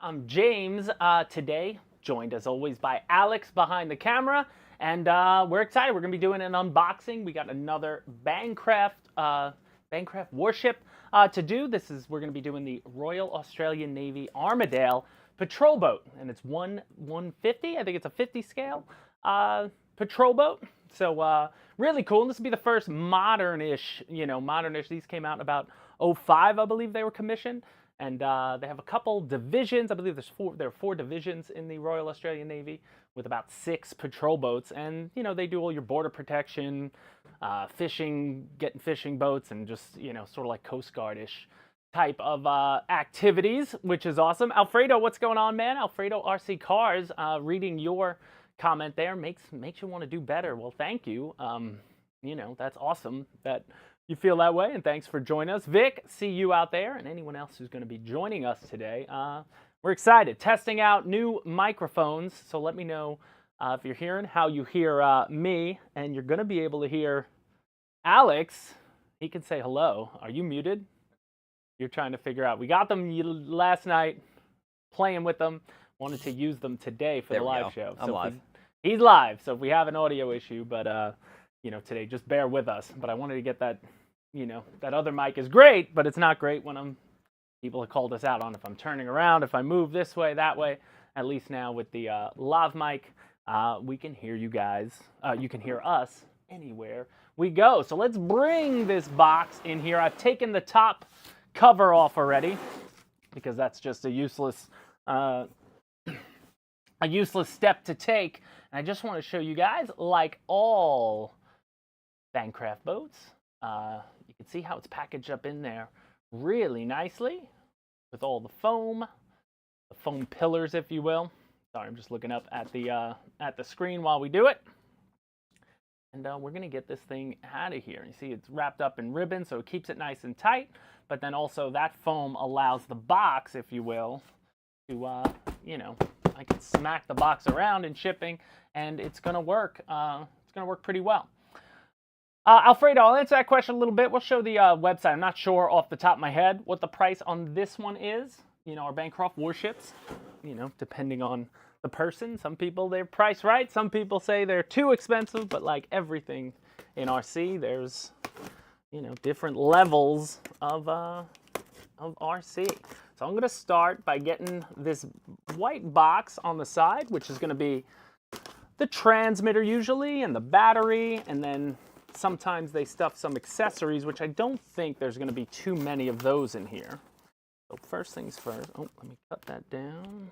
I'm James, today joined as always by Alex behind the camera, and we're excited. We're going to be doing an unboxing. We got another Bancroft warship to do. We're going to be doing the Royal Australian Navy Armidale patrol boat, and it's 150. I think it's a 50 scale patrol boat. So really cool. And this will be the first modern-ish. These came out in about '05, I believe they were commissioned. And they have a couple divisions. I believe there are four divisions in the Royal Australian Navy with about 6 patrol boats. And, they do all your border protection, fishing, getting fishing boats, and just, sort of like Coast Guard-ish type of activities, which is awesome. Alfredo, what's going on, man? Alfredo RC Cars, reading your comment there makes you want to do better. Well, thank you. That's awesome that you feel that way, and thanks for joining us. Vic, see you out there, and anyone else who's going to be joining us today. We're excited. Testing out new microphones, so let me know if you're hearing, how you hear me, and you're going to be able to hear Alex. He can say hello. Are you muted? You're trying to figure out. We got them last night, playing with them. Wanted to use them today for the live show. I'm live. He's live, so if we have an audio issue, but today, just bear with us. But I wanted to get that, that other mic is great, but it's not great when people have called us out on if I'm turning around, if I move this way, that way. At least now with the lav mic, we can hear you guys. You can hear us anywhere we go. So let's bring this box in here. I've taken the top cover off already because that's just a useless step to take. And I just want to show you guys, like all Bancroft boats, you can see how it's packaged up in there really nicely with all the foam pillars, if you will. Sorry, I'm just looking up at the screen while we do it. And we're going to get this thing out of here. You see it's wrapped up in ribbon, so it keeps it nice and tight. But then also that foam allows the box, if you will, to, I can smack the box around in shipping, and it's going to work. It's going to work pretty well. Alfredo, I'll answer that question a little bit. We'll show the website. I'm not sure off the top of my head what the price on this one is. Our Bancroft warships, depending on the person. Some people, they're priced right. Some people say they're too expensive. But like everything in RC, there's, different levels of RC. So I'm going to start by getting this white box on the side, which is going to be the transmitter usually, and the battery, and then sometimes they stuff some accessories, which I don't think there's going to be too many of those in here. So first things first. Oh, let me cut that down.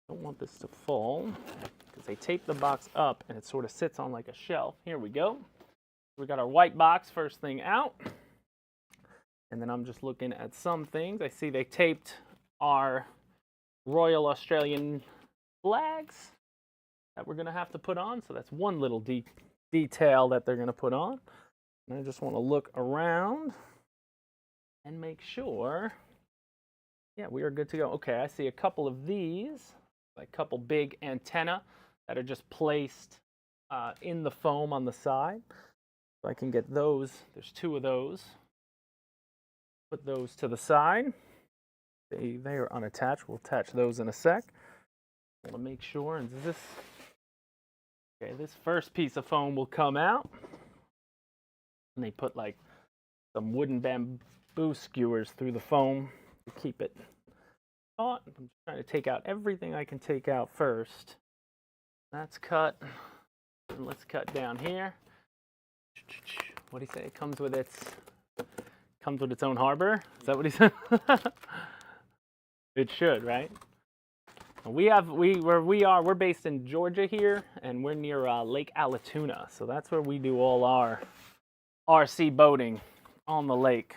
Don't want this to fall because they tape the box up and it sort of sits on like a shelf. Here we go. We got our white box first thing out. And then I'm just looking at some things. I see they taped our Royal Australian flags that we're going to have to put on. So that's one little detail that they're going to put on. And I just want to look around and make sure, yeah, we are good to go. Okay, I see a couple of these, like a couple big antenna that are just placed in the foam on the side. So I can get those. There's 2 of those. Put those to the side. They are unattached. We'll attach those in a sec. I want to make sure. And this first piece of foam will come out. And they put like some wooden bamboo skewers through the foam to keep it taut. I'm just trying to take out everything I can take out first. That's cut. And let's cut down here. What do you say? It comes with its own harbor. Is that what he said? It should, right? We're based in Georgia here, and we're near Lake Allatoona. So that's where we do all our RC boating on the lake.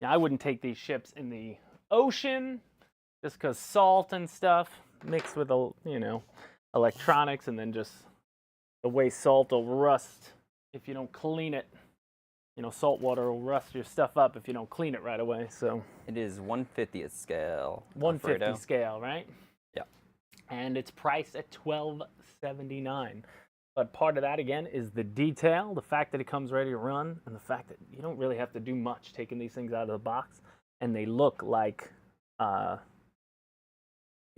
Now, I wouldn't take these ships in the ocean just because salt and stuff mixed with, electronics, and then just the way salt will rust if you don't clean it. Salt water will rust your stuff up if you don't clean it right away. So it is 1/50th scale. 1/50 scale, right? Yeah. And it's priced at $12.79. But part of that, again, is the detail, the fact that it comes ready to run, and the fact that you don't really have to do much taking these things out of the box, and they look like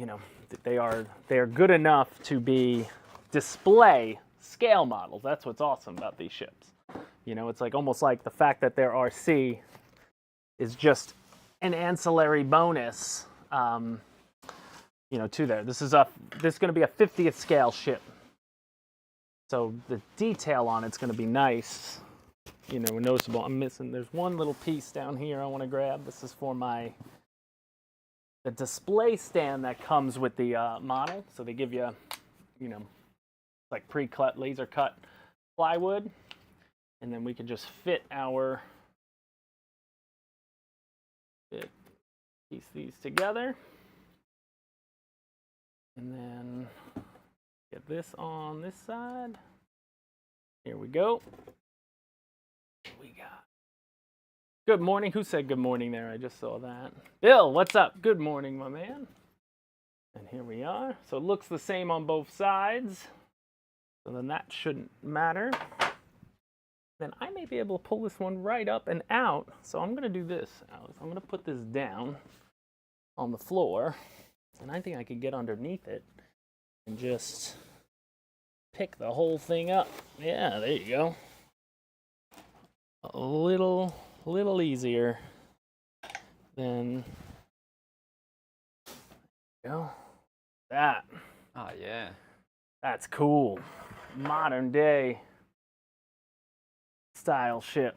you know, they are good enough to be display scale models. That's what's awesome about these ships. You know, it's like almost like the fact that they're RC is just an ancillary bonus, you know, to there. This is going to be a 50th scale ship, so the detail on it's going to be nice, you know, noticeable. I'm missing. There's one little piece down here I want to grab. This is for the display stand that comes with the model. So they give you, you know, like pre-cut, laser cut plywood, and then we can just fit piece these together, and then get this on this side. Here we go. We got good morning. Who said good morning there? I just saw that. Bill, what's up? Good morning, my man. And here we are. So it looks the same on both sides. So then that shouldn't matter. Then I may be able to pull this one right up and out. So I'm going to do this, Alex. I'm going to put this down on the floor. And I think I could get underneath it and just pick the whole thing up. Yeah, there you go. A little easier than, you know, that. Oh, yeah. That's cool. Modern day style ship.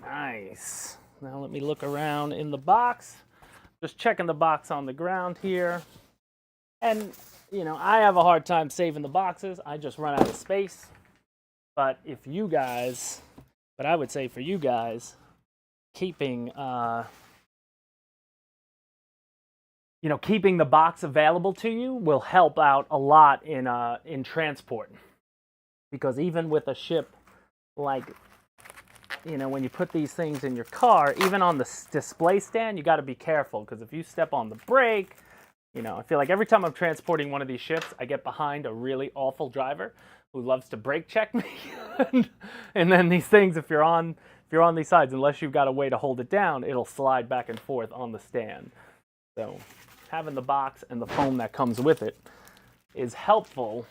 Nice. Now let me look around in the box. Just checking the box on the ground here. And, you know, I have a hard time saving the boxes. I just run out of space. But if you guys, but I would say for you guys, keeping, you know, keeping the box available to you will help out a lot in transport. Because even with a ship like, you know, when you put these things in your car, even on the display stand, you got to be careful, because if you step on the brake, you know, I feel like every time I'm transporting one of these ships, I get behind a really awful driver who loves to brake check me. And then these things, if you're on these sides, unless you've got a way to hold it down, it'll slide back and forth on the stand. So having the box and the foam that comes with it is helpful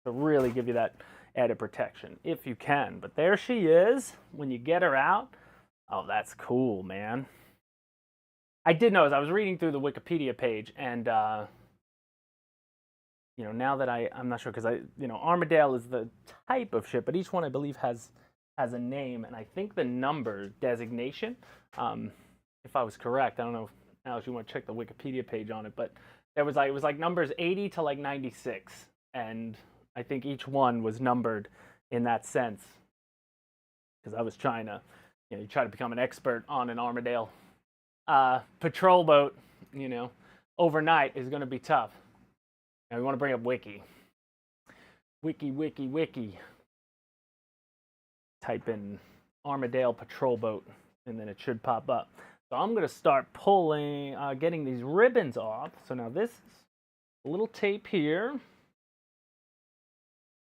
to really give you that added protection, if you can. But there she is when you get her out. Oh, that's cool, man. I did notice, I was reading through the Wikipedia page, and you know, now that I'm not sure, because you know, Armidale is the type of ship, but each one I believe has a name, and I think the number designation, if I was correct, I don't know if Alex, you want to check the Wikipedia page on it, but there was like, it was like numbers 80 to like 96, and I think each one was numbered in that sense, because I was trying to, you know, you try to become an expert on an Armidale patrol boat, you know, overnight is going to be tough. Now we want to bring up Wiki. Wiki. Type in Armidale patrol boat, and then it should pop up. So I'm going to start pulling, getting these ribbons off. So now this is a little tape here.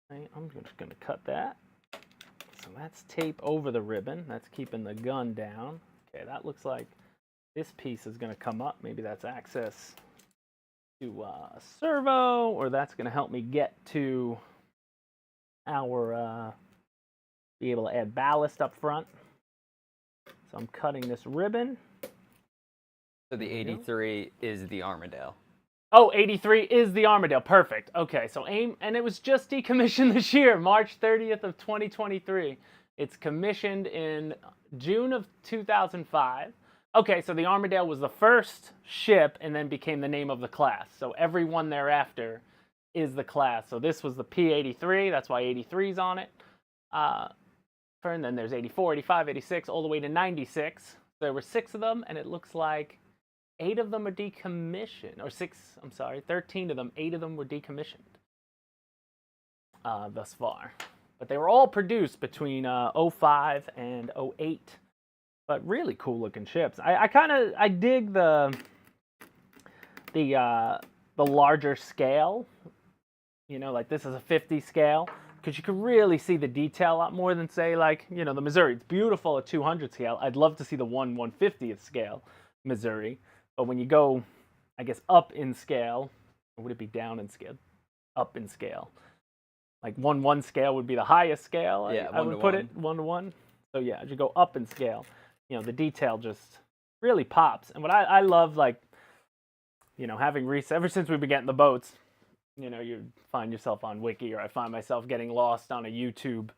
I'm just going to cut that. So that's tape over the ribbon. That's keeping the gun down. Okay, that looks like this piece is going to come up. Maybe that's access to a servo, or that's going to help me get to our, be able to add ballast up front. So I'm cutting this ribbon. So the 83 is the Armidale. Oh, 83 is the Armidale. Perfect. Okay, so and it was just decommissioned this year, March 30th of 2023. It's commissioned in June of 2005. Okay, so the Armidale was the first ship and then became the name of the class. So every one thereafter is the class. So this was the P83. That's why 83's on it. And then there's 84, 85, 86, all the way to 96. There were 6 of them, and it looks like 8 of them are decommissioned. Or 13 of them. 8 of them were decommissioned thus far. But they were all produced between 05 and 08. But really cool looking ships. I dig the larger scale. You know, like this is a 50 scale, because you can really see the detail a lot more than, say, like, you know, the Missouri. It's beautiful at 200 scale. I'd love to see the 1/150th scale Missouri. But when you go I guess, up in scale. Or would it be down in scale? Up in scale. Like 1:1 scale would be the highest scale. Yeah, I 1 would to put 1. it 1:1. So yeah, as you go up in scale, you know, the detail just really pops. And what I love, like, you know, having ever since we've been getting the boats, you know, you find yourself on Wiki, or I find myself getting lost on a YouTube.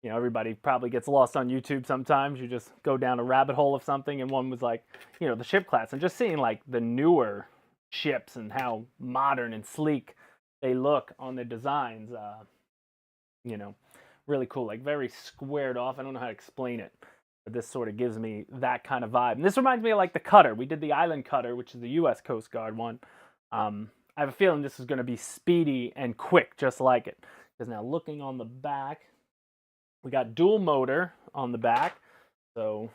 You know, everybody probably gets lost on YouTube sometimes. You just go down a rabbit hole of something, and one was like, you know, the ship class, and just seeing like the newer ships and how modern and sleek they look on the designs. You know, really cool, like very squared off. I don't know how to explain it, but this sort of gives me that kind of vibe. And this reminds me of like the cutter. We did the Island Cutter, which is the U.S. Coast Guard one. I have a feeling this is going to be speedy and quick, just like it. Because now looking on the back, we got dual motor on the back. So,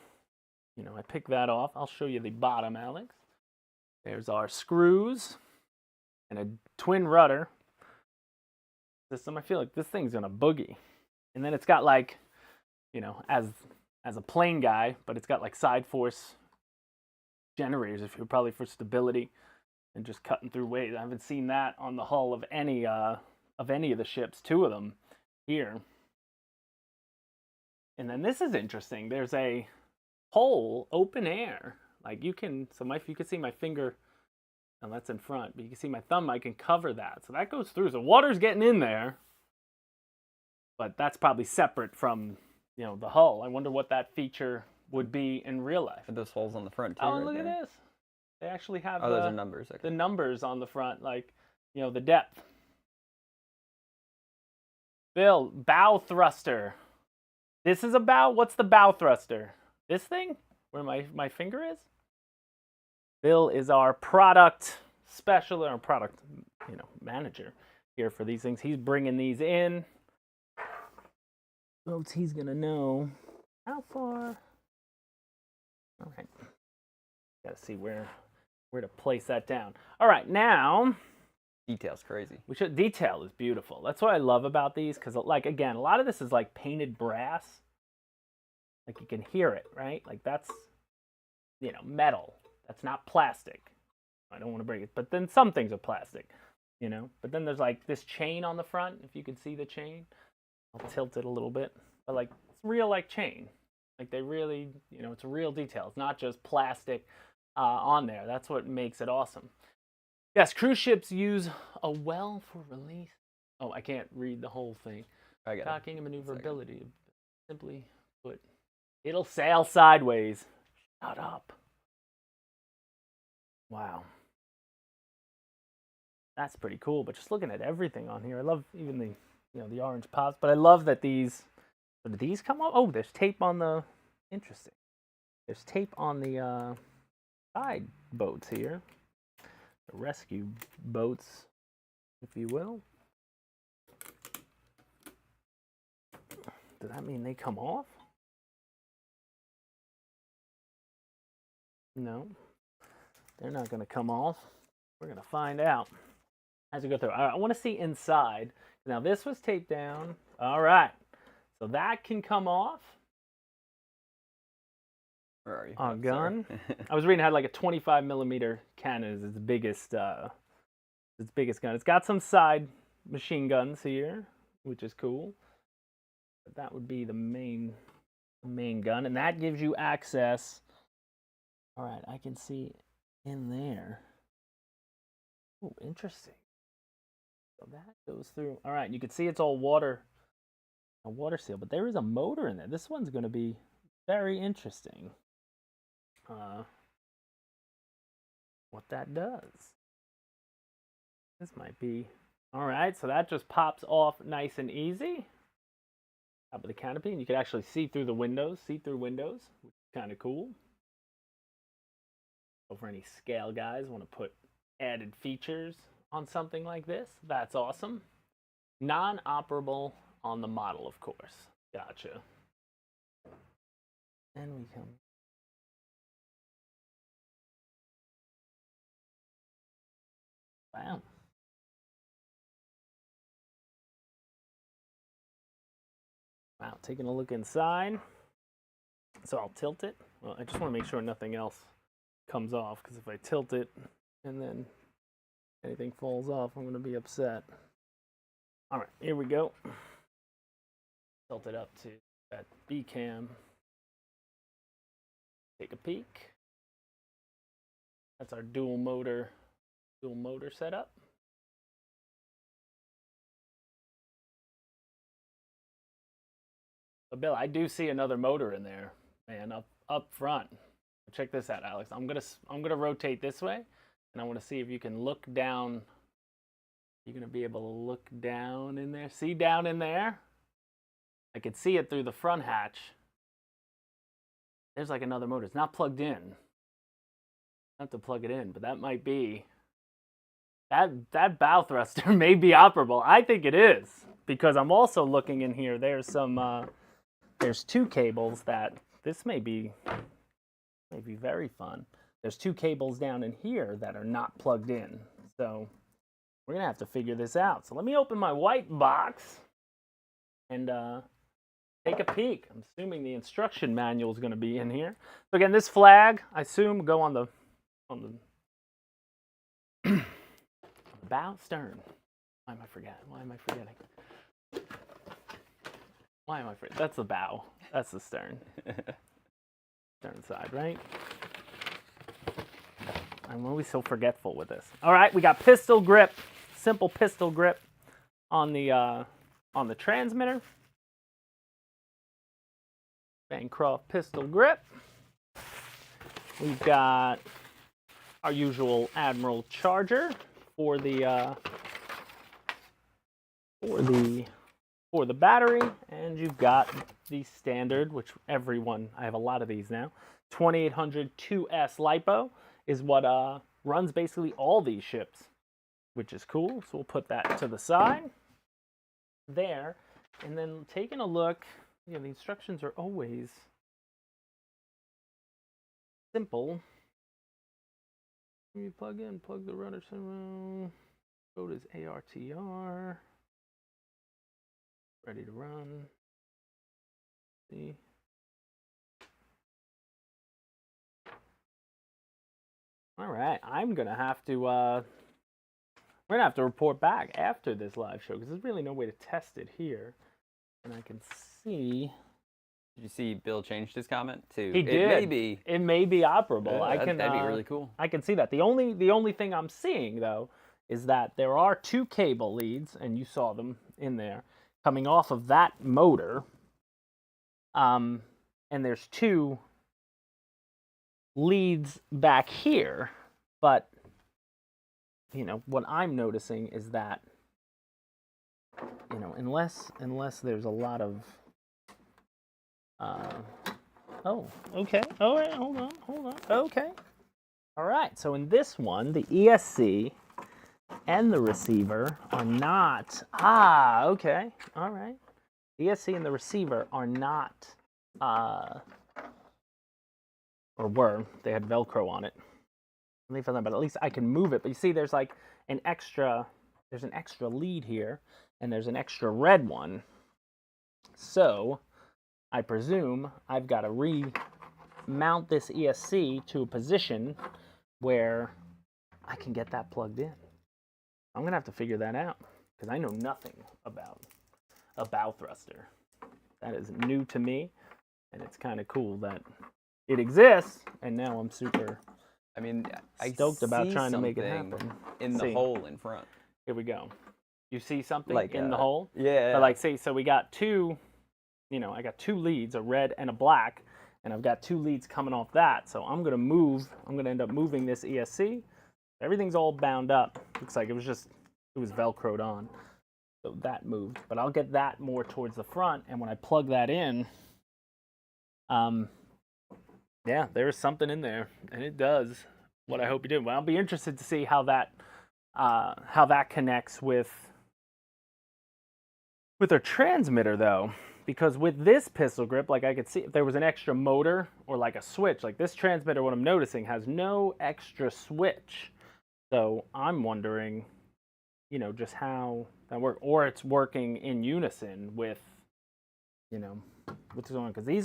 you know, I picked that off. I'll show you the bottom, Alex. There's our screws and a twin rudder system. I feel like this thing's gonna boogie. And then it's got like, you know, as a plane guy, but it's got like side force generators, if you're probably for stability and just cutting through waves. I haven't seen that on the hull of any of the ships. 2 of them here. And then this is interesting. There's a hole, open air. Like you can, you can see my finger, and that's in front, but you can see my thumb, I can cover that. So that goes through. So water's getting in there, but that's probably separate from, you know, the hull. I wonder what that feature would be in real life. Are those holes on the front too? Oh, right look there? at this. They actually have those are numbers. Okay. the numbers on the front, like, you know, the depth. Bill, bow thruster. This is a bow. What's the bow thruster? This thing? Where my finger is? Bill is our product special, or product, you know, manager here for these things. He's bringing these in. Folks, he's gonna know how far. All right. Got to see where to place that down. All right, now Detail's crazy. detail is beautiful. That's what I love about these, because, like, again, a lot of this is like painted brass. Like, you can hear it, right? Like, that's, you know, metal. That's not plastic. I don't want to break it, but then some things are plastic, you know. But then there's like this chain on the front. If you can see the chain, I'll tilt it a little bit. But like, it's real, like, chain. Like, they really, you know, it's a real detail. It's not just plastic on there. That's what makes it awesome. Yes, cruise ships use a well for release. Oh, I can't read the whole thing. I got Docking and maneuverability. Simply put, it'll sail sideways. Shut up. Wow. That's pretty cool. But just looking at everything on here, I love even the, you know, the orange pops. But I love that these, did these come off? Oh, there's tape on the, interesting. There's tape on the side boats here. The rescue boats, if you will. Does that mean they come off? No, they're not going to come off. We're going to find out as we go through. I want to see inside. Now, this was taped down. All right. So that can come off. Where are you? On gun. I was reading it had like a 25 millimeter cannon is its biggest gun. It's got some side machine guns here, which is cool. But that would be the main gun, and that gives you access. All right, I can see in there. Oh, interesting. So that goes through. All right, you can see it's all water seal, but there is a motor in there. This one's going to be very interesting. What that does. This might be, all right, so that just pops off nice and easy. Top of the canopy, and you can actually see through the windows, which is kind of cool. So for any scale guys want to put added features on something like this, that's awesome. Non-operable on the model, of course. Gotcha. And we come. Wow. Wow, taking a look inside. So I'll tilt it. Well, I just want to make sure nothing else comes off, because if I tilt it, and then anything falls off, I'm going to be upset. All right, here we go. Tilt it up to that B cam. Take a peek. That's our dual motor setup. But Bill, I do see another motor in there, man, up front. Check this out, Alex. I'm gonna rotate this way, and I want to see if you can look down. You're gonna be able to look down in there. See down in there? I could see it through the front hatch. There's like another motor. It's not plugged in. I have to plug it in, but that might be that bow thruster may be operable. I think it is, because I'm also looking in here. There's some there's two cables that this may be very fun. There's two cables down in here that are not plugged in. So we're gonna have to figure this out. So let me open my white box and take a peek. I'm assuming the instruction manual is gonna be in here. So again, this flag, I assume, go on the bow stern. Why am I forgetting? Why am I forgetting? That's the bow. That's the stern. Stern side, right? I'm always so forgetful with this. All right, we got pistol grip, simple pistol grip on the transmitter. Bancroft pistol grip. We've got our usual Admiral charger for the battery, and you've got the standard, which everyone, I have a lot of these now, 2800 2S LiPo is what runs basically all these ships, which is cool. So we'll put that to the side there, and then taking a look, you know, the instructions are always simple. You plug in, plug the rudder code is ARTR. Ready to run. See. All right, I'm gonna have to. We're gonna have to report back after this live show because there's really no way to test it here, and I can see. Did you see Bill changed his comment too? He did. It may be operable. That'd be really cool. I can see that. The only thing I'm seeing though is that there are two cable leads, and you saw them in there, coming off of that motor. And there's two leads back here, but you know what I'm noticing is that, you know, unless there's a lot of oh, okay, all right, hold on, okay, all right. So in this one, the ESC and the receiver are not. Okay, all right. The ESC and the receiver are not, or were. They had Velcro on it. But at least I can move it. But you see, there's like an extra. There's an extra lead here, and there's an extra red one. So I presume I've got to remount this ESC to a position where I can get that plugged in. I'm gonna have to figure that out because I know nothing about a bow thruster. That is new to me, and it's kind of cool that it exists, and now I'm super stoked about trying to make it happen. In the hole in front. Here we go. You see something like, in the hole? Yeah. But like, see, so we got two, you know, I got two leads, a red and a black, and I've got two leads coming off that. So I'm gonna end up moving this ESC. Everything's all bound up. Looks like it was Velcroed on. So that moved, but I'll get that more towards the front, and when I plug that in, yeah, there's something in there, and it does what I hope it did. Well, I'll be interested to see how that connects with our transmitter, though, because with this pistol grip, like I could see if there was an extra motor or like a switch, like this transmitter, what I'm noticing has no extra switch. So I'm wondering, you know, just how that works, or it's working in unison with, you know, what's going on, because these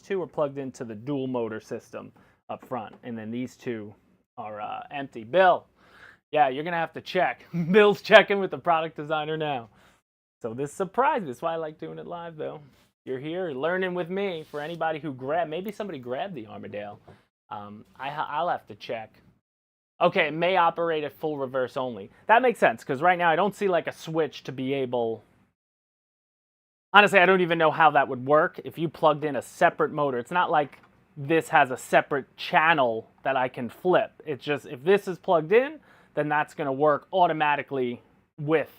two are plugged into the dual motor system up front, and then these two are empty. Bill, yeah, you're going to have to check. Bill's checking with the product designer now. So this surprised me. That's why I like doing it live, though. You're here learning with me. For anybody who maybe somebody grabbed the Armidale. I'll have to check. Okay, it may operate at full reverse only. That makes sense, because right now I don't see like a switch to be able... Honestly, I don't even know how that would work if you plugged in a separate motor. It's not like this has a separate channel that I can flip. It's just, if this is plugged in, then that's going to work automatically with,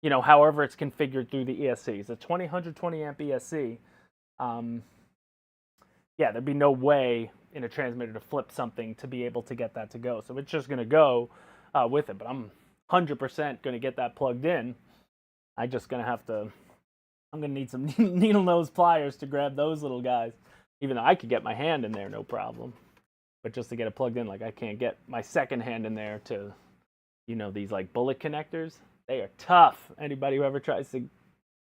you know, however it's configured through the ESC. It's a 120 amp ESC. Yeah, there'd be no way in a transmitter to flip something to be able to get that to go. So it's just going to go with it. But I'm 100% going to get that plugged in. I'm just going to have to... I'm going to need some needle nose pliers to grab those little guys. Even though I could get my hand in there, no problem. But just to get it plugged in, like I can't get my second hand in there to, you know, these like bullet connectors. They are tough. Anybody who ever tries to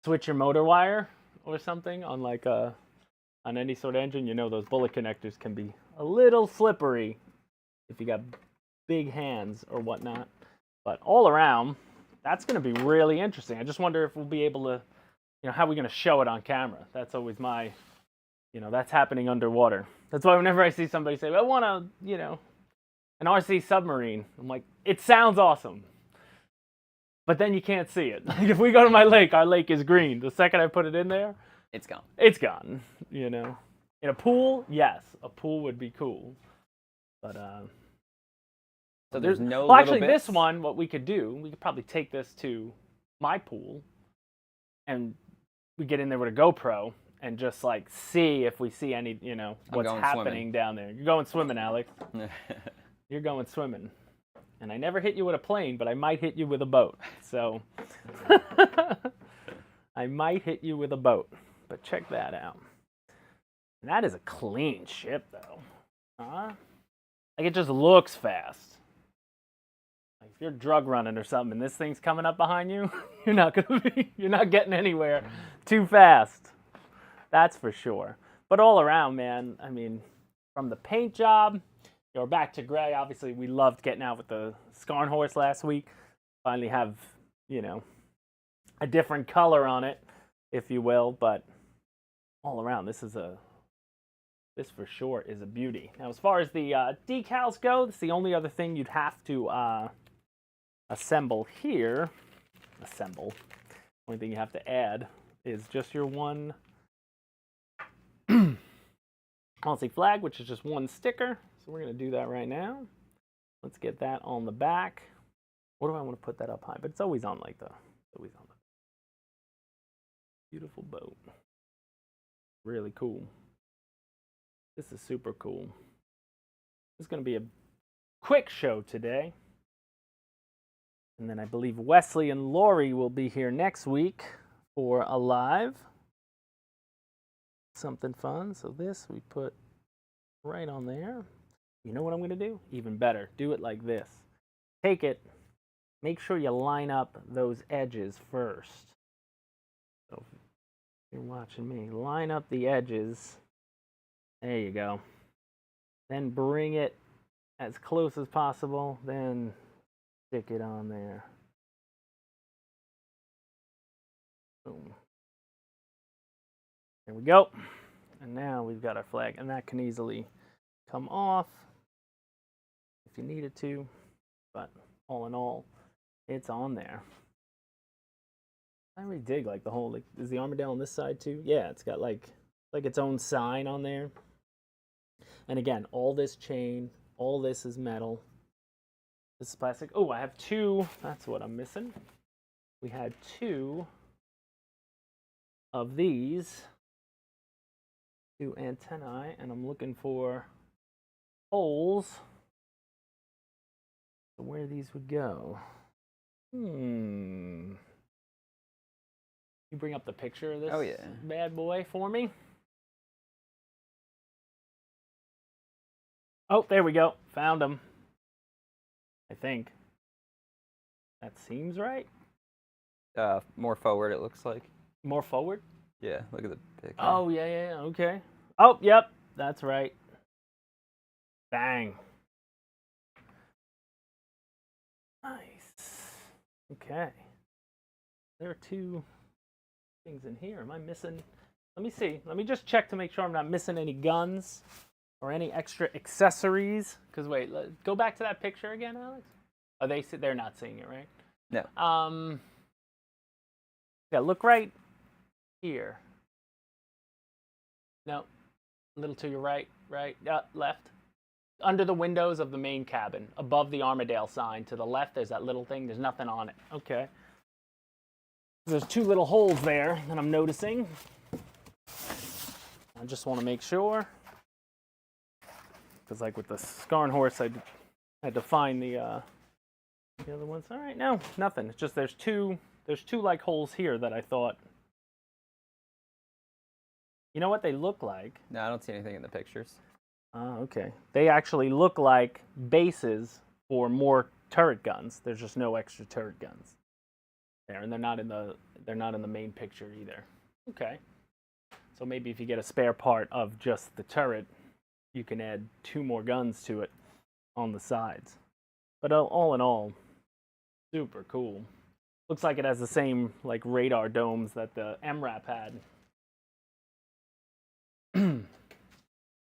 switch your motor wire or something on like on any sort of engine, you know those bullet connectors can be a little slippery if you got big hands or whatnot. But all around, that's going to be really interesting. I just wonder if we'll be able to, you know, how are we going to show it on camera? That's always my, you know, that's happening underwater. That's why whenever I see somebody say, I want a, you know, an RC submarine, I'm like, it sounds awesome. But then you can't see it. Like if we go to my lake, our lake is green. The second I put it in there, it's gone. It's gone, you know. In a pool, yes, a pool would be cool. But, so there's no well, little actually, bits? this one, what we could do, we could probably take this to my pool and we get in there with a GoPro and just like see if we see any, you know, what's happening swimming down there. You're going swimming, Alex. You're going swimming. And I never hit you with a plane, but I might hit you with a boat. So I might hit you with a boat. But check that out. And that is a clean ship, though. Huh? Like it just looks fast. Like if you're drug running or something and this thing's coming up behind you, you're not getting anywhere too fast. That's for sure. But all around, man, I mean, from the paint job, you know, back to gray. Obviously, we loved getting out with the Scarn horse last week. Finally have, you know, a different color on it, if you will. But all around, this for sure is a beauty. Now, as far as the decals go, that's the only other thing you'd have to assemble here. Only thing you have to add is just your one policy flag, which is just one sticker. So we're going to do that right now. Let's get that on the back. What do I want to put that up high? But it's always on like the, always on the beautiful boat. Really cool. This is super cool. This is going to be a quick show today. And then I believe Wesley and Lori will be here next week for a live. Something fun. So this we put right on there. You know what I'm going to do? Even better. Do it like this. Take it. Make sure you line up those edges first. So if you're watching me, line up the edges. There you go. Then bring it as close as possible. Then stick it on there. Boom. There we go. And now we've got our flag. And that can easily come off if you needed to. But all in all, it's on there. I really dig like the whole, like, is the Armidale on this side too? Yeah, it's got like its own sign on there. And again, all this chain, all this is metal. This is plastic. Oh, I have two. That's what I'm missing. We had two of these. Two antennae, and I'm looking for holes. So where these would go. You bring up the picture of this bad boy for me? Oh, there we go. Found him. I think. That seems right. More forward, it looks like. More forward? Yeah, look at the picture. Oh, yeah, okay. Oh, yep, that's right. Bang. Nice. Okay. There are two things in here. Am I missing? Let me see. Let me just check to make sure I'm not missing any guns or any extra accessories. Because wait, go back to that picture again, Alex. Oh, they're not seeing it, right? No. Yeah, look right here. No, a little to your right, left. Under the windows of the main cabin, above the Armidale sign, to the left, there's that little thing. There's nothing on it. Okay. There's two little holes there that I'm noticing. I just want to make sure. Because like with the Scarn horse, I had to find the other ones. All right, no, nothing. It's just there's two like holes here that I thought. You know what they look like? No, I don't see anything in the pictures. Oh, okay. They actually look like bases for more turret guns. There's just no extra turret guns there, and they're not in the main picture either. Okay. So maybe if you get a spare part of just the turret, you can add two more guns to it on the sides. But all in all, super cool. Looks like it has the same like radar domes that the MRAP had.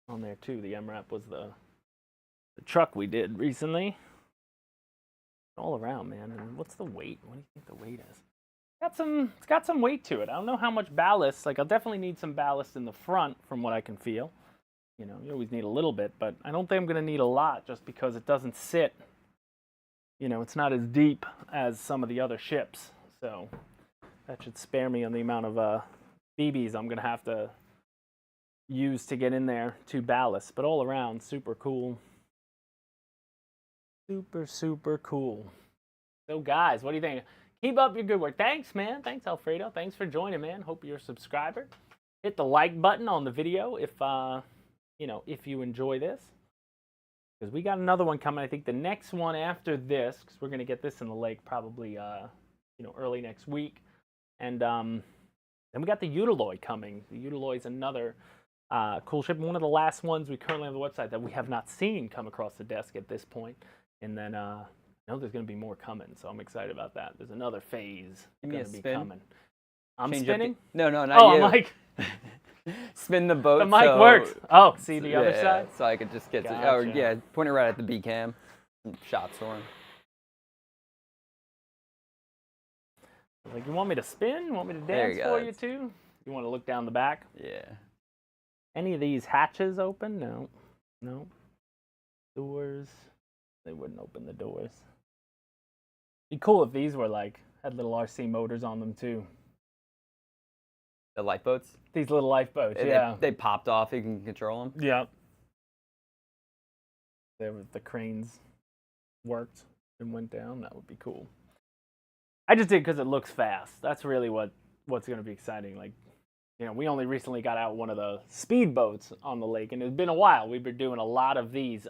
On there too. The MRAP was the truck we did recently. All around, man. And what's the weight? What do you think the weight is? It's got some weight to it. I don't know how much ballast. Like I'll definitely need some ballast in the front from what I can feel. You know, you always need a little bit, but I don't think I'm going to need a lot just because it doesn't sit. You know, it's not as deep as some of the other ships. So that should spare me on the amount of BBs I'm going to have to use to get in there to ballast. But all around, super cool. Super, super cool. So guys, what do you think? Keep up your good work. Thanks, man. Thanks, Alfredo. Thanks for joining, man. Hope you're a subscriber. Hit the like button on the video if if you enjoy this. Because we got another one coming. I think the next one after this, because we're going to get this in the lake probably early next week. And then we got the Utiloid coming. The Utiloid's another cool ship. One of the last ones we currently have on the website that we have not seen come across the desk at this point. And then I know there's going to be more coming, so I'm excited about that. There's another phase going to be coming. I'm spinning? No, not you. I'm like... Spin the boat. The mic works. Oh, see the other side? So I could just get Gotcha. Oh, yeah, point it right at the B cam. Shots for him. Like, you want me to spin? Want me to dance for you too? You want to look down the back? Yeah. Any of these hatches open? No. No. Doors. They wouldn't open the doors. Be cool if these were like, had little RC motors on them too. The lifeboats? These little lifeboats, yeah. They popped off, you can control them? Yeah. The cranes worked and went down, that would be cool. I just did because it looks fast. That's really what's going to be exciting. Like, you know, we only recently got out one of the speedboats on the lake, and it's been a while. We've been doing a lot of these,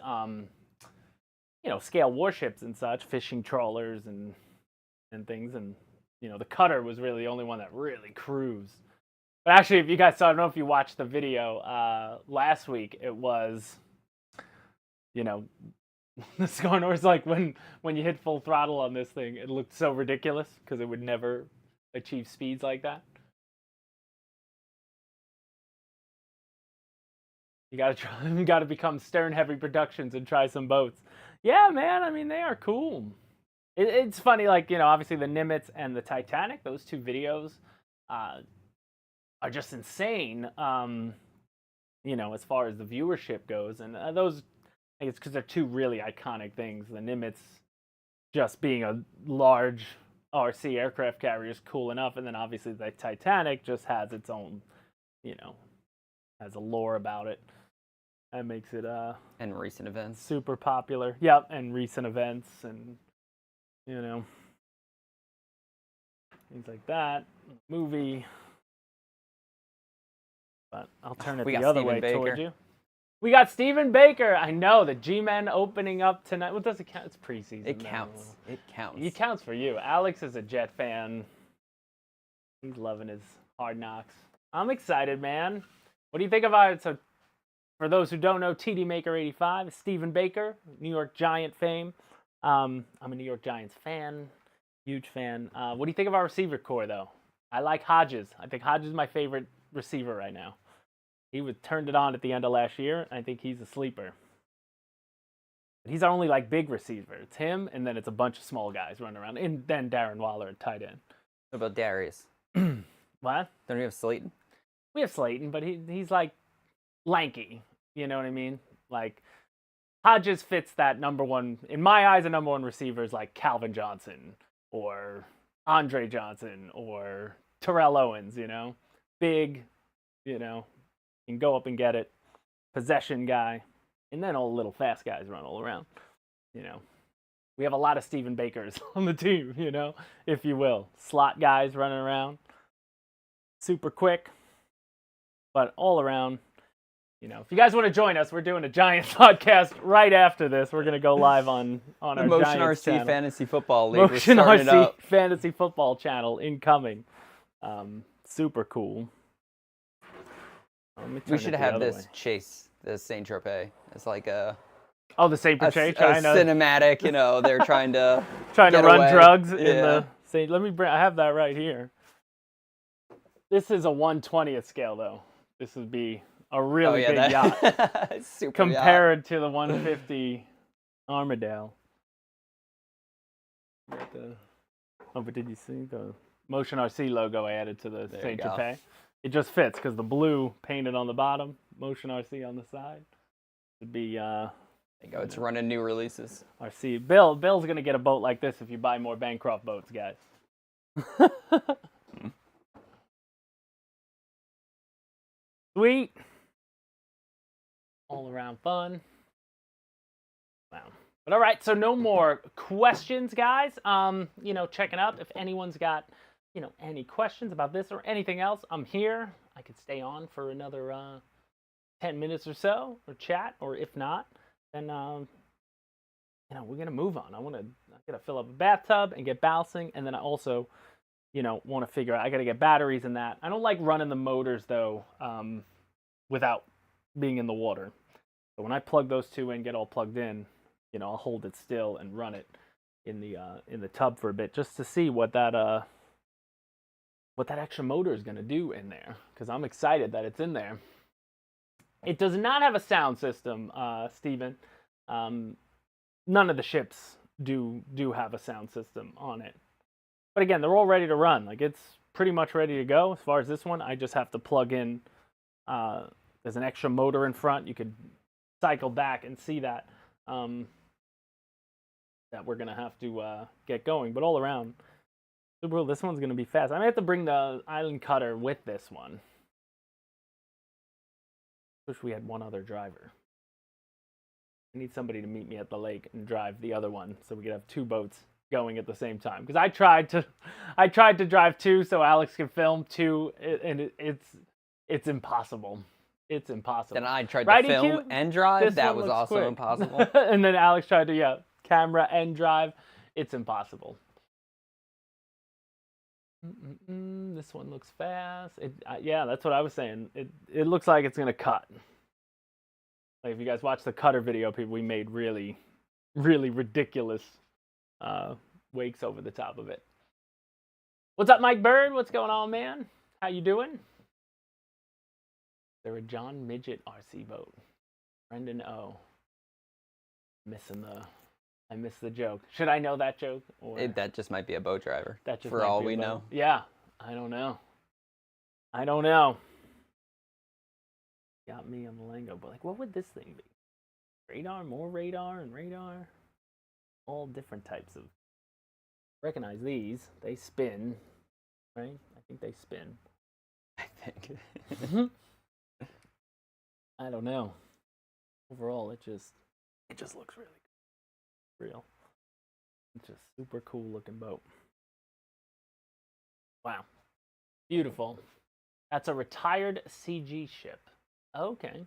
scale warships and such, fishing trawlers and things. And, the cutter was really the only one that really cruised. But actually, if you guys saw, I don't know if you watched the video last week, it was, the Scarn was like when you hit full throttle on this thing, it looked so ridiculous because it would never achieve speeds like that. You gotta become Stern Heavy Productions and try some boats. Yeah, man. I mean, they are cool. It's funny, like obviously the Nimitz and the Titanic. Those two videos are just insane. As far as the viewership goes, and those, I guess, because they're two really iconic things. The Nimitz just being a large RC aircraft carrier is cool enough, and then obviously the Titanic just has its own, has a lore about it. That makes it and recent events. Super popular. Yep, and recent events and things like that. Movie. But I'll turn it the other way toward you. We got Stephen Baker. I know, the G-Men opening up tonight. What does it count? It's preseason. It counts. It counts. It counts for you. Alex is a Jet fan. He's loving his Hard Knocks. I'm excited, man. What do you think about it? So, for those who don't know, TD Maker 85, Stephen Baker, New York Giant fame. I'm a New York Giants fan, huge fan. What do you think of our receiver core, though? I like Hodges. I think Hodges is my favorite receiver right now. He turned it on at the end of last year. I think he's a sleeper. But he's our only like big receiver. It's him, and then it's a bunch of small guys running around, and then Darren Waller at tight end. What about Darius? What? Don't you have Slayton? We have Slayton, but he's like lanky. You know what I mean? Like Hodges fits that number one. In my eyes, a number one receiver is like Calvin Johnson or Andre Johnson or Terrell Owens. You know, big. You know, can go up and get it. Possession guy. And then all the little fast guys run all around. You know, we have a lot of Stephen Bakers on the team, you know, if you will. Slot guys running around. Super quick. But all around, you know, if you guys want to join us, we're doing a Giants podcast right after this. We're going to go live on our Motion Giants RC channel. Fantasy Football League. Motion We're starting it RC up. Fantasy Football channel incoming. Super cool. We should have this chase, this Saint Tropez. It's like a the Saint Tropez China cinematic. You know, they're trying to run away. drugs in the Saint. Let me bring. I have that right here. This is a 1/20th scale, though. This would be a really big yacht super compared to the 150 Armidale. But did you see the Motion RC logo I added to the Saint Tropez? It just fits because the blue painted on the bottom, Motion RC on the side. It'd be there you go. It's running new releases. RC. Bill's gonna get a boat like this if you buy more Bancroft boats, guys. Sweet. All around fun. Wow. But all right, so no more questions, guys. You know, checking out if anyone's got, you know, any questions about this or anything else, I'm here. I could stay on for another 10 minutes or so, or chat, or if not, then you know, we're gonna move on. I gotta fill up a bathtub and get balancing, and then I also, you know, want to figure out. I gotta get batteries in that. I don't like running the motors though, without being in the water. So when I plug those two in, get all plugged in, you know, I'll hold it still and run it in the tub for a bit just to see what that extra motor is going to do in there, because I'm excited that it's in there. It does not have a sound system, Steven. None of the ships do have a sound system on it. But again, they're all ready to run. Like, it's pretty much ready to go. As far as this one, I just have to plug in. There's an extra motor in front. You could cycle back and see that that we're going to have to get going. But all around, this one's going to be fast. I may have to bring the island cutter with this one. Wish we had one other driver. I need somebody to meet me at the lake and drive the other one so we could have two boats going at the same time. Because I tried to drive two so Alex could film two, and it's impossible. It's impossible. Then I tried to film EQ? and drive. That was also quick. impossible. And then Alex tried to camera and drive. It's impossible. This one looks fast. Yeah, that's what I was saying. It looks like it's gonna cut. Like, if you guys watch the cutter video, we made really, really ridiculous wakes over the top of it. What's up, Mike Bird? What's going on, man? How you doing? They're a John Midget RC boat. Brendan O. I missed the joke. Should I know that joke? Or That just might be a boat driver. that just for might all be a we boat? know. Yeah, I don't know. Got me on the lingo, but like, what would this thing be? Radar, more radar, and radar. All different types of. Recognize these? They spin, right? I think they spin. I think. I don't know. Overall, it just looks really real. It's just super cool looking boat. Wow. Beautiful. That's a retired CG ship. Okay.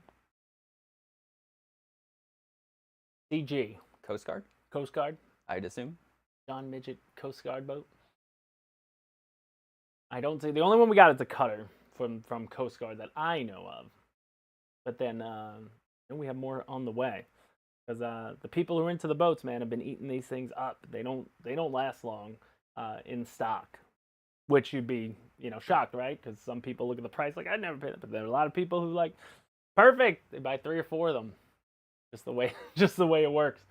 CG. Coast Guard, Coast Guard. I'd assume. John Midget Coast Guard boat. I don't see. The only one we got is the cutter from Coast Guard that I know of. But then we have more on the way. because the people who are into the boats, man, have been eating these things up. They don't last long in stock, which you'd be shocked, right? Because some people look at the price like I'd never pay it, but there are a lot of people who like perfect. They buy 3 or 4 of them, just the way it works.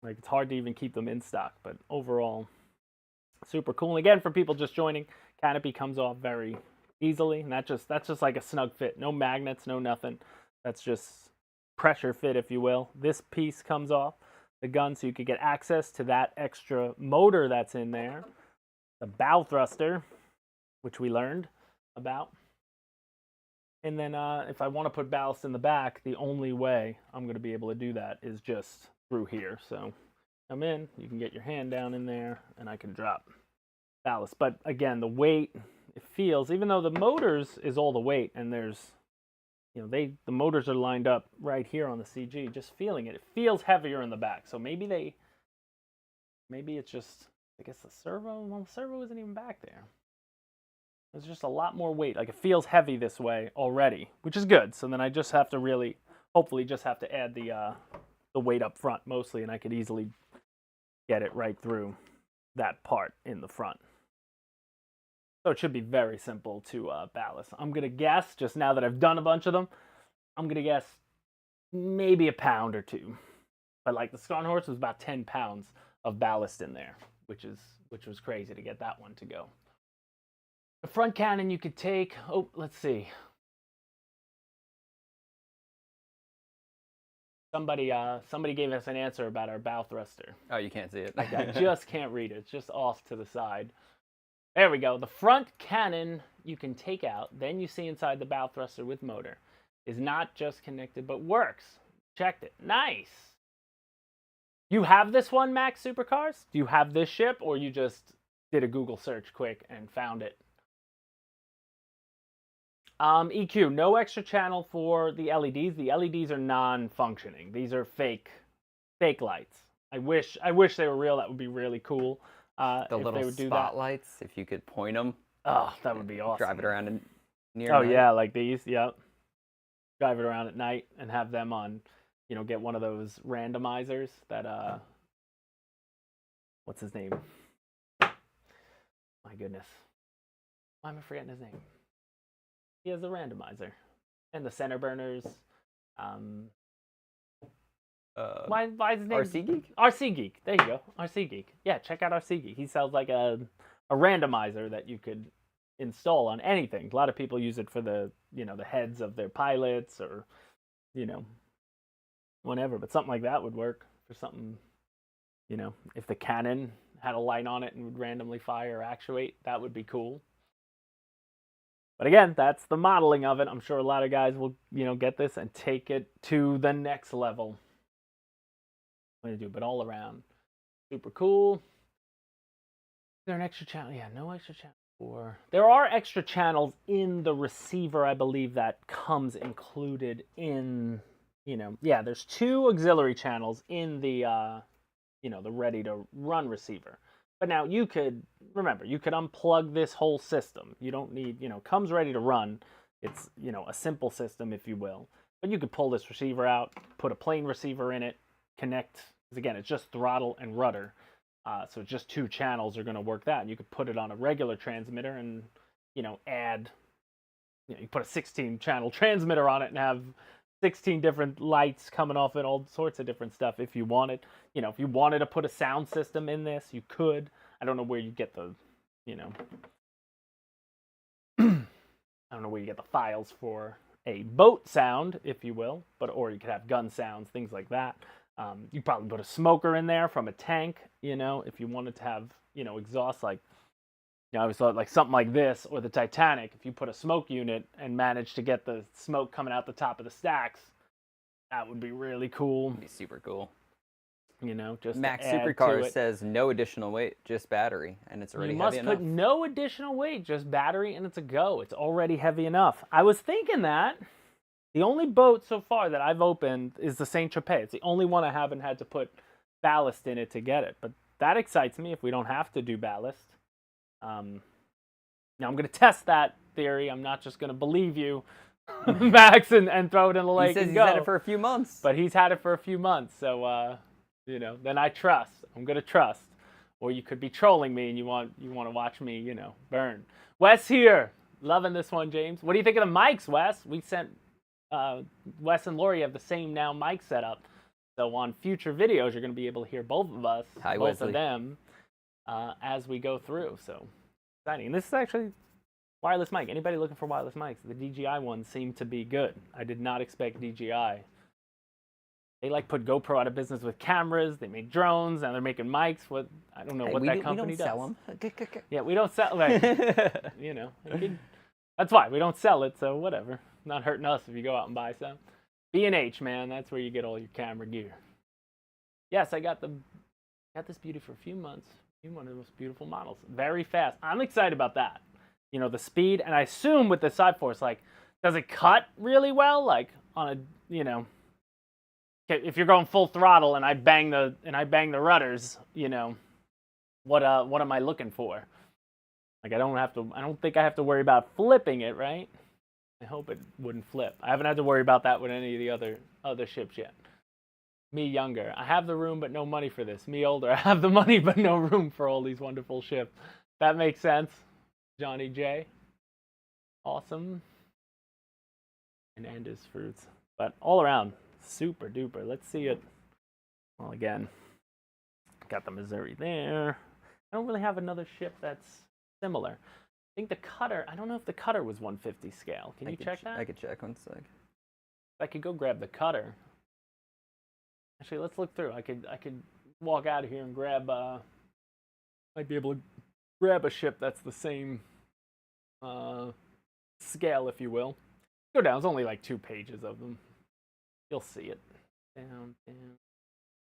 Like it's hard to even keep them in stock, but overall, super cool. And again, for people just joining, canopy comes off very easily, and that's just like a snug fit. No magnets, no nothing. That's just pressure fit, if you will. This piece comes off the gun, so you could get access to that extra motor that's in there. The bow thruster, which we learned about. And then if I want to put ballast in the back, the only way I'm going to be able to do that is just through here. So come in, you can get your hand down in there, and I can drop ballast. But again, the weight, it feels, even though the motors is all the weight, and there's, the motors are lined up right here on the CG, just feeling it. It feels heavier in the back. So maybe it's just, I guess the servo, well, the servo isn't even back there. There's just a lot more weight. Like it feels heavy this way already, which is good. So then I just have to hopefully just have to add the weight up front mostly, and I could easily get it right through that part in the front. So it should be very simple to ballast. I'm going to guess, just now that I've done a bunch of them, I'm going to guess maybe a pound or 2. But like the Scarn Horse was about 10 pounds of ballast in there, which was crazy to get that one to go. The front cannon you could take, let's see. Somebody gave us an answer about our bow thruster. Oh, you can't see it. I just can't read it. It's just off to the side. There we go. The front cannon you can take out, then you see inside the bow thruster with motor, is not just connected, but works. Checked it. Nice. You have this one, Max Supercars? Do you have this ship, or you just did a Google search quick and found it? EQ, no extra channel for the LEDs. The LEDs are non-functioning. These are fake lights. I wish they were real. That would be really cool. The if little they would do spotlights, if you could point them. Oh, that would be awesome. Drive it around near Oh night. yeah, like these. Yep. Drive it around at night and have them on. Get one of those randomizers that what's his name? My goodness, why am I forgetting his name? He has a randomizer and the center burners. Why is his name? RC Geek? RC Geek. There you go. RC Geek. Yeah, check out RC Geek. He sells like a randomizer that you could install on anything. A lot of people use it for the the heads of their pilots or whatever. But something like that would work for something. If the cannon had a light on it and would randomly fire or actuate, that would be cool. But again, that's the modeling of it. I'm sure a lot of guys will, get this and take it to the next level. I'm going to do, but all around. Super cool. Is there an extra channel? Yeah, no extra channel. There are extra channels in the receiver, I believe, that comes included in, yeah, there's 2 auxiliary channels in the, the ready-to-run receiver. But now you could unplug this whole system. You don't need, comes ready to run. It's, a simple system, if you will. But you could pull this receiver out, put a plain receiver in it, connect, because again, it's just throttle and rudder. So just 2 channels are going to work that. And you could put it on a regular transmitter and, add, you put a 16-channel transmitter on it and have 16 different lights coming off it, all sorts of different stuff if you wanted. If you wanted to put a sound system in this, you could. I don't know where you get the, I don't know where you get the files for a boat sound, if you will, or you could have gun sounds, things like that. You probably put a smoker in there from a tank, if you wanted to have, exhaust like, I always thought like something like this or the Titanic, if you put a smoke unit and managed to get the smoke coming out the top of the stacks, that would be really cool. That'd be super cool. Just Max to add Supercars to it. says no additional weight, just battery, and it's already You heavy must enough. put no additional weight, just battery, and it's a go. It's already heavy enough. I was thinking that. The only boat so far that I've opened is the Saint Tropez. It's the only one I haven't had to put ballast in it to get it. But that excites me if we don't have to do ballast. Now I'm going to test that theory. I'm not just going to believe you max and throw it in the lake He says and he's go. had it for a few months. But he's had it for a few months, so then I trust. I'm gonna trust. Or you could be trolling me and you want to watch me, burn. Wes here, loving this one, James. What do you think of the mics, Wes? We sent Wes and Lori have the same now mic setup, so on future videos you're gonna be able to hear both of us, Hi, both Wesley. of them, as we go through. So exciting. And this is actually wireless mic. Anybody looking for wireless mics? The DJI ones seem to be good. I did not expect DJI. They put GoPro out of business with cameras. They make drones. Now they're making mics. I don't know what that company does. We don't sell them. Yeah, we don't sell. That's why we don't sell it. So whatever. Not hurting us if you go out and buy some. B&H, man. That's where you get all your camera gear. Yes, I got this beauty for a few months. One of the most beautiful models. Very fast. I'm excited about that. The speed, and I assume with the side force, does it cut really well? On a, if you're going full throttle and I bang the rudders, what am I looking for? I don't think I have to worry about flipping it, right? I hope it wouldn't flip. I haven't had to worry about that with any of the other ships yet. Me younger, I have the room but no money for this. Me older, I have the money but no room for all these wonderful ships. That makes sense. Johnny J. Awesome. And Andes fruits. But all around, super duper. Let's see it. Well, again, got the Missouri there. I don't really have another ship that's similar. I think the cutter, I don't know if the cutter was 150 scale. Can you check that? I could check one sec. I could go grab the cutter. Actually, let's look through. I could walk out of here and grab, might be able to grab a ship that's the same scale, if you will. Go down. It's only 2 pages of them. You'll see it. Down, down,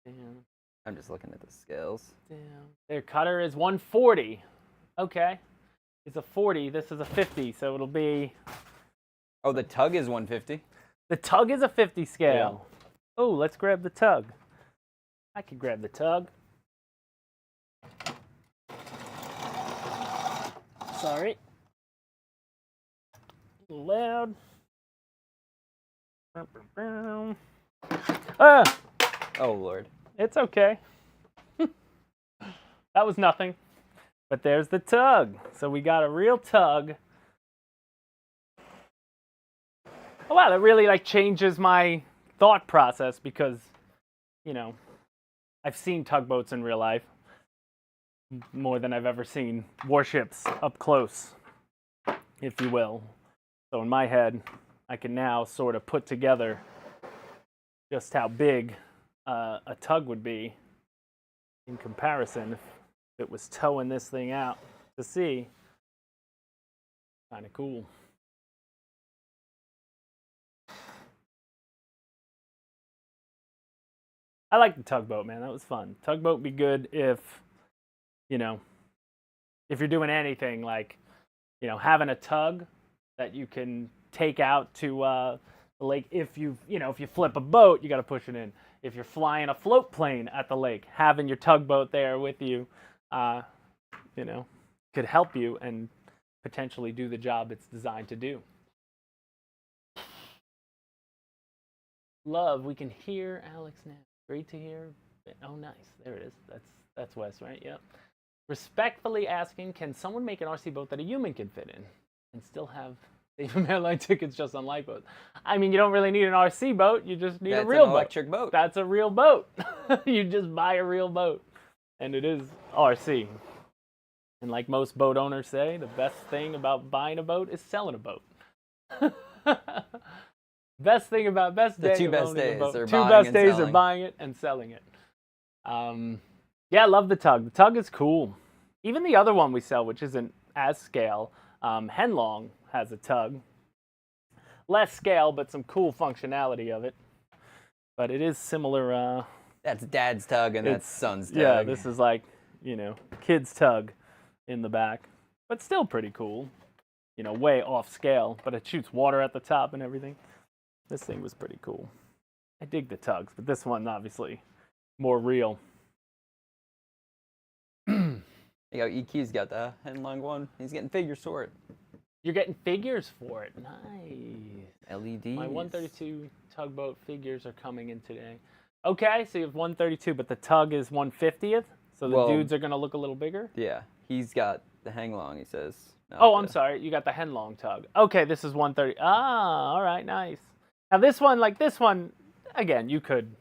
down. I'm just looking at the scales. Down. Their cutter is 140. Okay. It's a 40. This is a 50, so it'll be... Oh, the tug is 150. The tug is a 50 scale. Yeah. Oh, let's grab the tug. I could grab the tug. Sorry. A little loud. Ah! Oh, Lord. It's okay. That was nothing. But there's the tug. So we got a real tug. Oh, wow, that really changes my thought process because, I've seen tugboats in real life more than I've ever seen warships up close, if you will. So in my head, I can now sort of put together just how big a tug would be in comparison if it was towing this thing out to sea. Kind of cool. I like the tugboat, man. That was fun. Tugboat would be good if you're doing anything having a tug that you can take out to the lake. If you flip a boat, you got to push it in. If you're flying a float plane at the lake, having your tugboat there with you, could help you and potentially do the job it's designed to do. Love, we can hear Alex now. Great to hear. Oh, nice. There it is. That's Wes, right? Yep. Respectfully asking, can someone make an RC boat that a human can fit in and still have same airline tickets just on lifeboats? I mean, you don't really need an RC boat. You just need a real That's an electric boat. That's a real boat. You just buy a real boat, and it is RC. And like most boat owners say, the best thing about buying a boat is selling a boat. Best day of owning a boat. Two best days are buying it and selling it. Yeah, I love the tug. The tug is cool. Even the other one we sell, which isn't as scale, Henlong has a tug. Less scale, but some cool functionality of it. But it is similar. That's Dad's tug and that's Son's tug. Yeah, this is kid's tug in the back. But still pretty cool. Way off scale, but it shoots water at the top and everything. This thing was pretty cool. I dig the tugs, but this one obviously more real. EQ's got the Henlong one. He's getting figures for it. You're getting figures for it. Nice. LEDs. My 132 tugboat figures are coming in today. Okay, so you have 132, but the tug is 150th, so the dudes are going to look a little bigger? Yeah, he's got the hang long, he says. Oh, I'm sorry, you got the Henlong tug. Okay, this is 130. Ah, all right, nice. Now this one, again, you could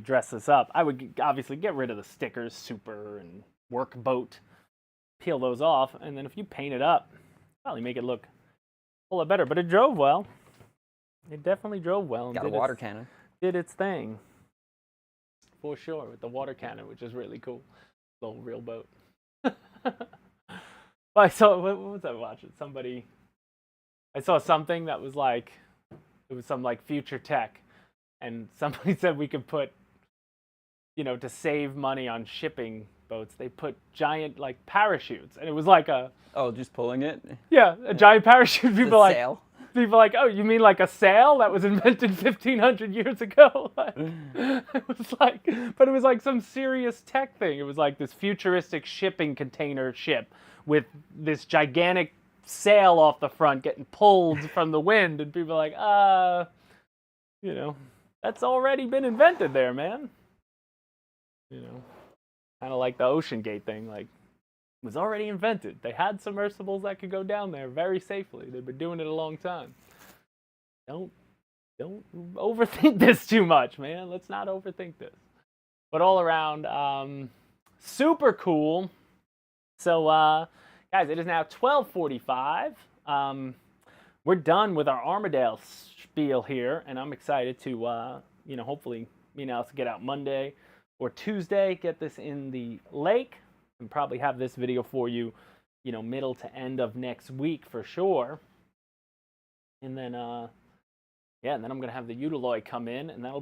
dress this up. I would obviously get rid of the stickers, super and work boat, peel those off, and then if you paint it up, probably make it look a whole lot better. But it drove well. It definitely drove well. And got a water cannon. Did its thing. For sure, with the water cannon, which is really cool. Little real boat. I saw, what was I watching? I saw something that was like, it was some like future tech. And somebody said we could put, to save money on shipping boats, they put giant like parachutes. And it was like Oh, just pulling it? Yeah, a giant parachute. People like, sail? People like, oh, you mean like a sail that was invented 1,500 years ago? It was like some serious tech thing. It was like this futuristic shipping container ship with this gigantic sail off the front getting pulled from the wind. And people are like, that's already been invented there, man. Kind of like the Ocean Gate thing, like, it was already invented. They had submersibles that could go down there very safely. They've been doing it a long time. Don't overthink this too much, man. Let's not overthink this. But all around, super cool. So, guys, it is now 12:45. We're done with our Armidale spiel here, and I'm excited to, hopefully, me and Alex get out Monday or Tuesday, get this in the lake, and probably have this video for you, middle to end of next week for sure. And then, and then I'm going to have the Utiloy come in, and we'll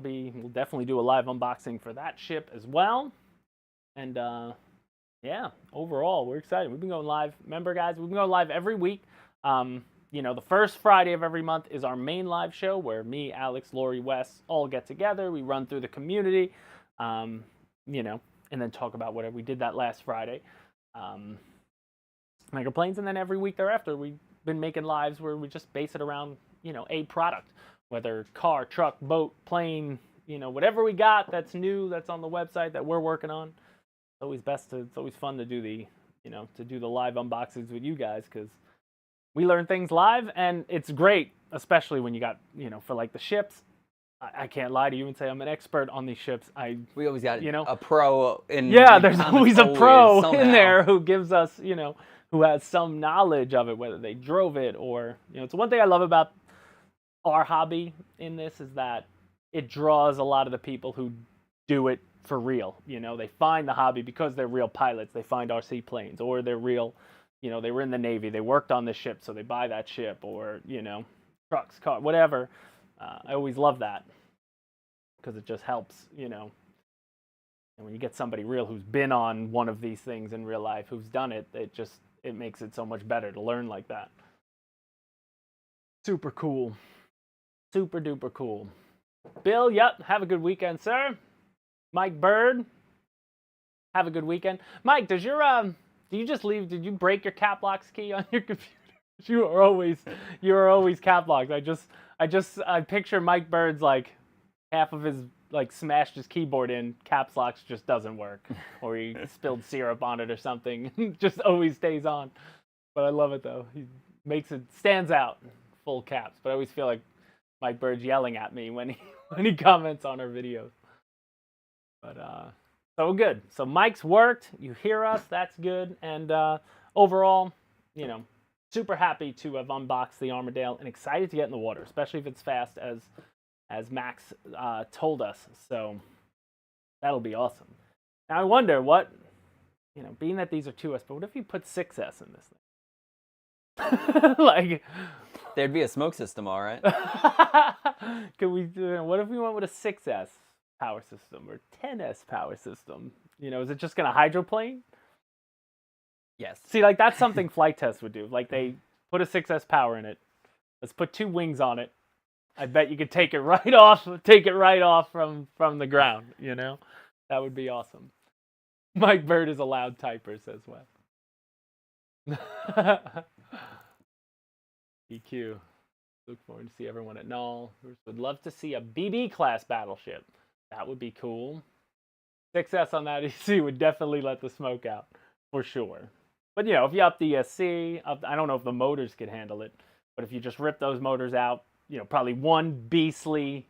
definitely do a live unboxing for that ship as well. And, overall, we're excited. We've been going live. Remember, guys, we've been going live every week. The first Friday of every month is our main live show where me, Alex, Lori, Wes all get together. We run through the community, and then talk about whatever. We did that last Friday. Microplanes, and then every week thereafter, we've been making lives where we just base it around, a product, whether car, truck, boat, plane, whatever we got that's new, that's on the website that we're working on. It's always fun to do the live unboxings with you guys, because we learn things live, and it's great, especially when you got, for like the ships. I can't lie to you and say I'm an expert on these ships. We always got a pro in. Yeah, there's always a pro somehow in there who gives us, who has some knowledge of it, whether they drove it or, it's one thing I love about our hobby in this is that it draws a lot of the people who do it for real. They find the hobby because they're real pilots. They find RC planes, or they're real, they were in the Navy. They worked on this ship, so they buy that ship, or, trucks, car, whatever. I always love that because it just helps, and when you get somebody real who's been on one of these things in real life, who's done it, it makes it so much better to learn like that. Super cool. Super duper cool. Bill, yep, have a good weekend, sir. Mike Bird, have a good weekend. Mike, do you just leave? Did you break your cap locks key on your computer? You are always cap locked. I picture Mike Bird's like half of his smashed his keyboard in, caps locks just doesn't work, or he spilled syrup on it or something. Just always stays on. But I love it though. He stands out, full caps. But I always feel like Mike Bird's yelling at me when he comments on our videos. But so good. So Mike's worked. You hear us. That's good. And overall, super happy to have unboxed the Armidale and excited to get in the water, especially if it's fast as Max told us. So that'll be awesome. Now I wonder what, being that these are 2S, but what if you put 6S in this thing? There'd be a smoke system, all right. What if we went with a 6S power system or 10S power system? Is it just going to hydroplane? Yes. See, that's something flight tests would do. They put a 6S power in it. Let's put 2 wings on it. I bet you could take it right off from the ground, That would be awesome. Mike Bird is a loud typer, says Wes. EQ. Look forward to see everyone at Null. Would love to see a BB class battleship. That would be cool. 6S on that EC would definitely let the smoke out, for sure. But, you know, if you up the C, I don't know if the motors could handle it, but if you just rip those motors out, you know, probably one beastly,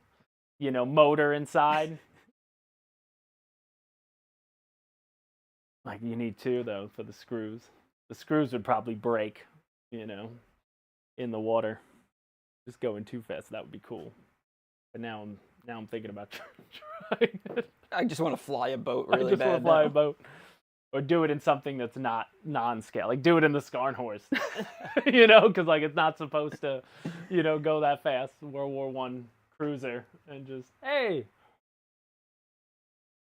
you know, motor inside. Like, you need two, though, for the screws. The screws would probably break, you know, in the water. Just going too fast, that would be cool. But now I'm thinking about trying it. I just want to fly a boat really bad. I just want to fly a boat. Or do it in something that's not non-scale. Like, do it in the Scarnhorse. You know, because, like, it's not supposed to, you know, go that fast. World War I cruiser. And just, hey,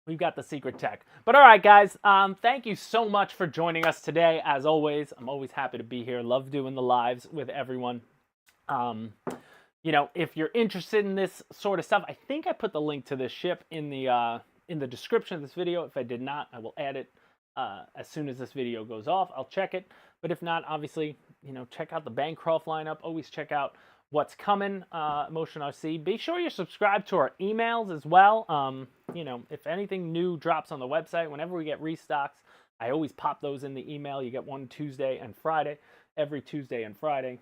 we've got the secret tech. But, all right, guys, thank you so much for joining us today. As always, I'm always happy to be here. Love doing the lives with everyone. You know, if you're interested in this sort of stuff, I think I put the link to this ship in the description of this video. If I did not, I will add it as soon as this video goes off. I'll check it. But if not, obviously, you know, check out the Bancroft lineup. Always check out what's coming, Motion RC. Be sure you're subscribed to our emails as well. You know, if anything new drops on the website, whenever we get restocks, I always pop those in the email. You get one Tuesday and Friday, every Tuesday and Friday.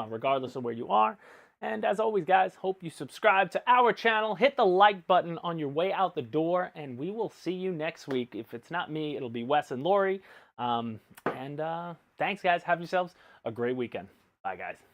Regardless of where you are. And as always, guys, hope you subscribe to our channel. Hit the like button on your way out the door, and we will see you next week. If it's not me, it'll be Wes and Lori. Thanks, guys. Have yourselves a great weekend. Bye, guys.